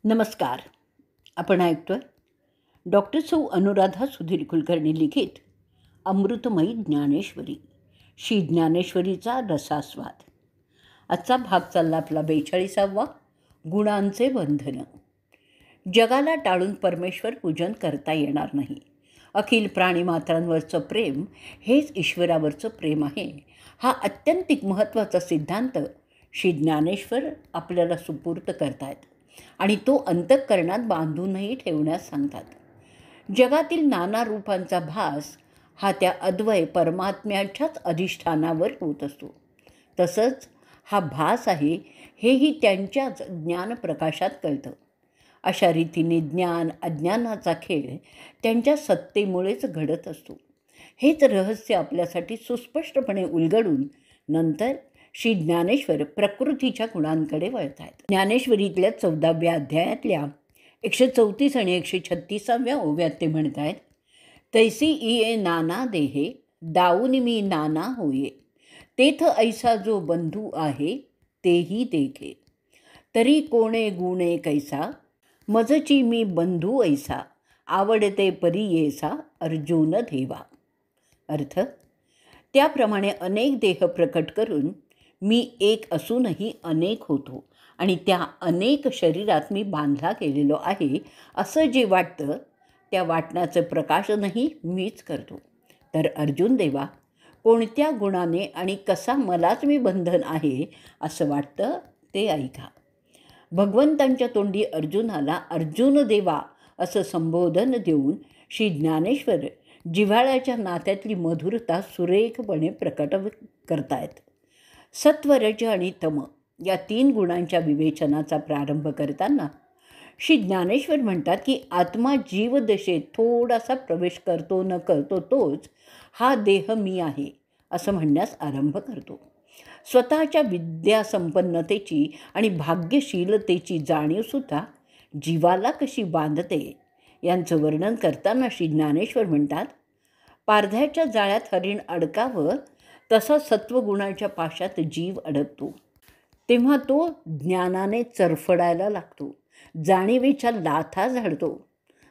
नमस्कार. आपण ऐकतोय डॉक्टर सौ अनुराधा सुधीर कुलकर्णी लिखित अमृतमयी ज्ञानेश्वरी, श्री ज्ञानेश्वरीचा रसास्वाद. आजचा भाग चालला आपला 42वा, गुणांचे बंधन. जगाला टाळून परमेश्वर पूजन करता येणार नाही. अखिल प्राणीमात्रांवरचं प्रेम हेच ईश्वरावरचं प्रेम आहे. हा अत्यंतिक महत्त्वाचा सिद्धांत श्री ज्ञानेश्वर आपल्याला सुपूर्त करतायत आणि तो अंतःकरणात बांधूनही ठेवण्यास सांगतात. जगातील नाना रूपांचा भास हा त्या अद्वय परमात्म्याच्याच अधिष्ठानावर होत असतो. तसंच हा भास आहे हेही त्यांच्याच ज्ञानप्रकाशात कळतं. अशा रीतीने ज्ञान अज्ञानाचा खेळ त्यांच्या सत्तेमुळेच घडत असतो. हेच रहस्य आपल्यासाठी सुस्पष्टपणे उलगडून नंतर श्री ज्ञानेश्वर प्रकृतीच्या गुणांकडे वळत आहेत. ज्ञानेश्वरीतल्या 14व्या अध्यायातल्या 134 आणि 136व्या ओव्यात ते म्हणत आहेत, तैसी इये नाना देहे दाऊन मी नाना होये, तेथ ऐसा जो बंधू आहे तेही देखे, तरी कोणे गुणे कैसा मजची मी बंधू ऐसा, आवडते परी येसा अर्जुन देवा. अर्थ, त्याप्रमाणे अनेक देह प्रकट करून मी एक असूनही अनेक होतो आणि त्या अनेक शरीरात मी बांधला गेलेलो आहे असं जे वाटतं त्या वाटण्याचं प्रकाशनही मीच करतो. तर अर्जुन देवा, कोणत्या गुणाने आणि कसा मलाच मी बंधन आहे असं वाटतं ते ऐका. भगवंतांच्या तोंडी अर्जुनाला अर्जुन देवा असं संबोधन देऊन श्री ज्ञानेश्वर जिव्हाळ्याच्या नात्यातली मधुरता सुरेखपणे प्रकट करतायत. सत्व, रज आणि तम या 3 गुणांच्या विवेचनाचा प्रारंभ करताना श्री ज्ञानेश्वर म्हणतात की आत्मा जीवदशेत थोडासा प्रवेश करतो न करतो तोच हा देह मी आहे असं म्हणण्यास आरंभ करतो. स्वतःच्या विद्यासंपन्नतेची आणि भाग्यशीलतेची जाणीवसुद्धा जीवाला कशी बांधते यांचं वर्णन करताना श्री ज्ञानेश्वर म्हणतात, पारध्याच्या जाळ्यात हरिण अडकावं तसा सत्वगुणाच्या पाशात जीव अडकतो. तेव्हा तो ज्ञानाने चरफडायला लागतो, जाणीवेच्या लाथा झाडतो.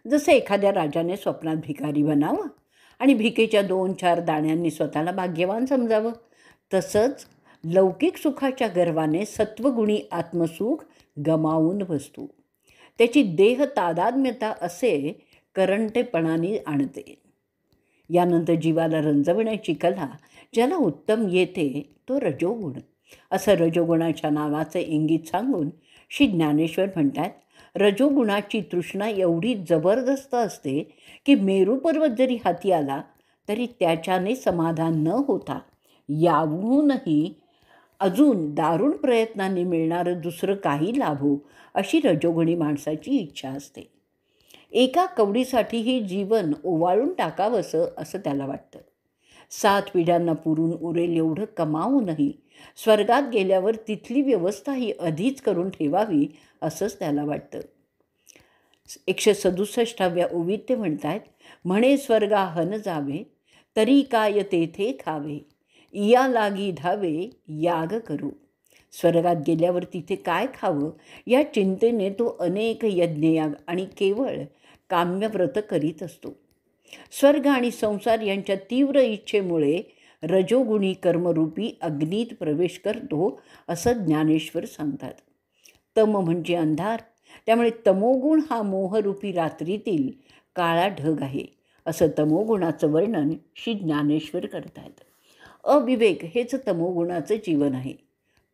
जसं एखाद्या राजाने स्वप्नात भिकारी बनावं आणि भिकेच्या 2-4 दाण्यांनी स्वतःला भाग्यवान समजावं, तसंच लौकिक सुखाच्या गर्वाने सत्वगुणी आत्मसुख गमावून बसतो. त्याची देह तादात्म्यता असे करंटेपणाने आणते. यानंतर जीवाला रंजवण्याची कला ज्याला उत्तम येते तो रजोगुण. असं रजोगुणाच्या नावाचं इंगित सांगून श्री ज्ञानेश्वर म्हणतात, रजोगुणाची तृष्णा एवढी जबरदस्त असते की मेरू पर्वत जरी हाती आला तरी त्याच्याने समाधान न होता याहूनही अजून दारुण प्रयत्नांनी मिळणारं दुसरं काही लाभो अशी रजोगुणी माणसाची इच्छा असते. एका कवडीसाठीही जीवन ओवाळून टाकावंसं असं त्याला वाटतं. 7 पिढ्यांना पुरून उरेल एवढं कमावूनही स्वर्गात गेल्यावर तिथली व्यवस्थाही आधीच करून ठेवावी असंच त्याला वाटतं. 167व्या ओवीत ते म्हणतात, म्हणे स्वर्गा हन जावे तरी काय तेथे खावे, इया लागी धावे याग करू. स्वर्गात गेल्यावर तिथे काय खावं या चिंतेने तो अनेक यज्ञयाग आणि केवळ काम्यव्रत करीत असतो. स्वर्ग आणि संसार यांच्या तीव्र इच्छेमुळे रजोगुणी कर्मरूपी अग्नीत प्रवेश करतो असं ज्ञानेश्वर सांगतात. तम म्हणजे अंधार, त्यामुळे तमोगुण हा मोहरूपी रात्रीतील काळा ढग आहे असं तमोगुणाचं वर्णन श्री ज्ञानेश्वर करतात. अविवेक हेच तमोगुणाचं जीवन आहे.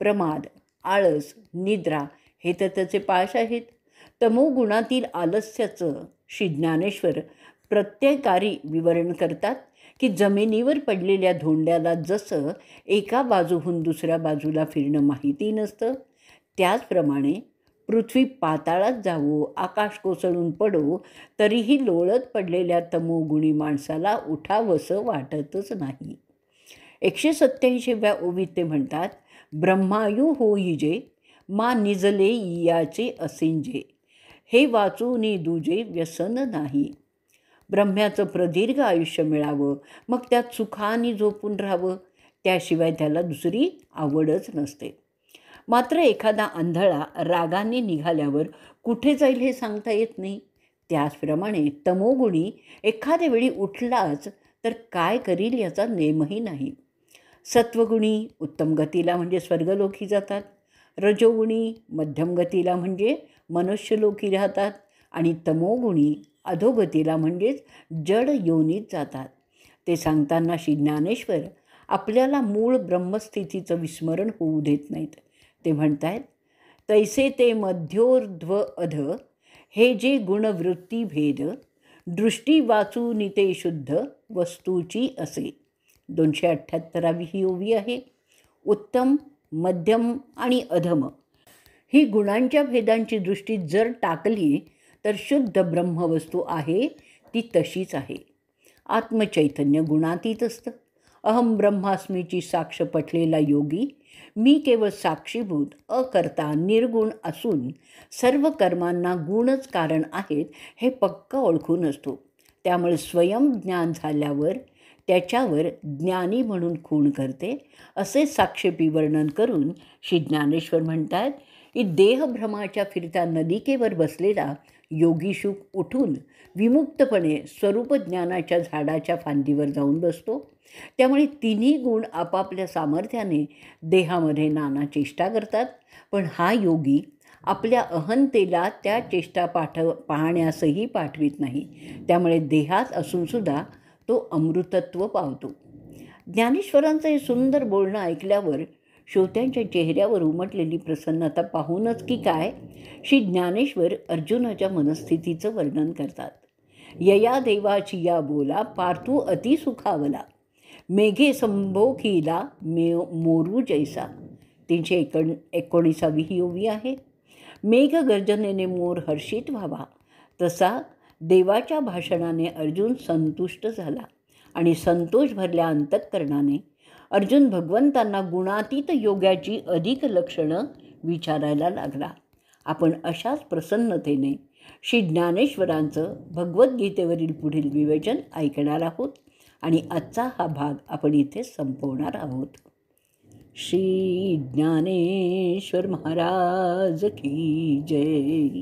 प्रमाद, आळस, निद्रा हे तर त्याचे पाश आहेत. तमोगुणातील आलस्याचं श्री ज्ञानेश्वर प्रत्ययकारी विवरण करतात की जमिनीवर पडलेल्या धोंड्याला जसं एका बाजूहून दुसऱ्या बाजूला फिरणं माहिती नसतं, त्याचप्रमाणे पृथ्वी पाताळात जावो, आकाश कोसळून पडो तरीही लोळत पडलेल्या तमोगुणी माणसाला उठावंसं वाटतच नाही. 187व्या ओवीत ते म्हणतात, ब्रह्मायू होईजे मा निजले याचे असिंजे, हे वाचूनी दुजे व्यसन नाही. ब्रह्म्याचं प्रदीर्घ आयुष्य मिळावं, मग त्यात सुखाने झोपून राहावं, त्याशिवाय त्याला दुसरी आवडच नसते. मात्र एखादा आंधळा रागाने निघाल्यावर कुठे जाईल हे सांगता येत नाही. त्याचप्रमाणे तमोगुणी एखाद्या वेळी उठलाच तर काय करील याचा नेमही नाही. सत्वगुणी उत्तम गतीला म्हणजे स्वर्गलोकी जातात, रजोगुणी मध्यम गतीला म्हणजे मनुष्यलोकी राहतात आणि तमोगुणी अधोगतीला म्हणजेच जड योनीत जातात. ते सांगताना श्री ज्ञानेश्वर आपल्याला मूळ ब्रह्मस्थितीचं विस्मरण होऊ देत नाहीत. ते म्हणतायत, तैसे ते मध्योर्ध्व अध हे जे गुणवृत्ती भेद, दृष्टी वाचून ते शुद्ध वस्तूची असे. 278वी ही ओवी आहे. उत्तम, मध्यम आणि अधम ही गुणांच्या भेदांची दृष्टी जर टाकली तर शुद्ध ब्रह्मवस्तू आहे ती तशीच आहे. आत्मचैतन्य गुणातीत असतं. अहम ब्रह्मास्मीची साक्ष पटलेला योगी मी केवळ साक्षीभूत अकर्ता निर्गुण असून सर्व कर्मांना गुणच कारण आहेत हे पक्क ओळखून असतो. त्यामुळे स्वयंज्ञान झाल्यावर त्याच्यावर ज्ञानी म्हणून खूण करते असे साक्षेपी वर्णन करून श्री ज्ञानेश्वर म्हणतात की देहभ्रमाच्या फिरत्या नलिकेवर बसलेला योगी शुक उठून विमुक्तपणे स्वरूप ज्ञानाच्या झाडाच्या फांदीवर जाऊन बसतो. त्यामुळे तिन्ही गुण आपापल्या सामर्थ्याने देहामध्ये नाना चेष्टा करतात, पण हा योगी आपल्या अहंतेला त्या चेष्टा पाहण्यासही पाठवित नाही. त्यामुळे देहात असूनसुद्धा तो अमृतत्व पावतो. ज्ञानेश्वरांचं हे सुंदर बोलणं ऐकल्यावर श्रोत्यांच्या चेहऱ्यावर उमटलेली प्रसन्नता पाहूनच की काय, श्री ज्ञानेश्वर अर्जुनाच्या मनस्थितीचं वर्णन करतात. यया देवाची या बोला पार्थू अतिसुखावला, मेघे संभोखीला मोरू जैसा. 319वी ही ओवी आहे. मेघ गर्जनेने मोर हर्षित व्हावा तसा देवाच्या भाषणाने अर्जुन संतुष्ट झाला आणि संतोष भरल्या अंतःकरणाने अर्जुन भगवंतांना गुणातीत योगाची अधिक लक्षणं विचारायला लागला. आपण अशाच प्रसन्नतेने श्री ज्ञानेश्वरांचं भगवद्गीतेवरील पुढील विवेचन ऐकणार आहोत आणि आजचा हा भाग आपण इथे संपवणार आहोत. श्री ज्ञानेश्वर महाराज की जय.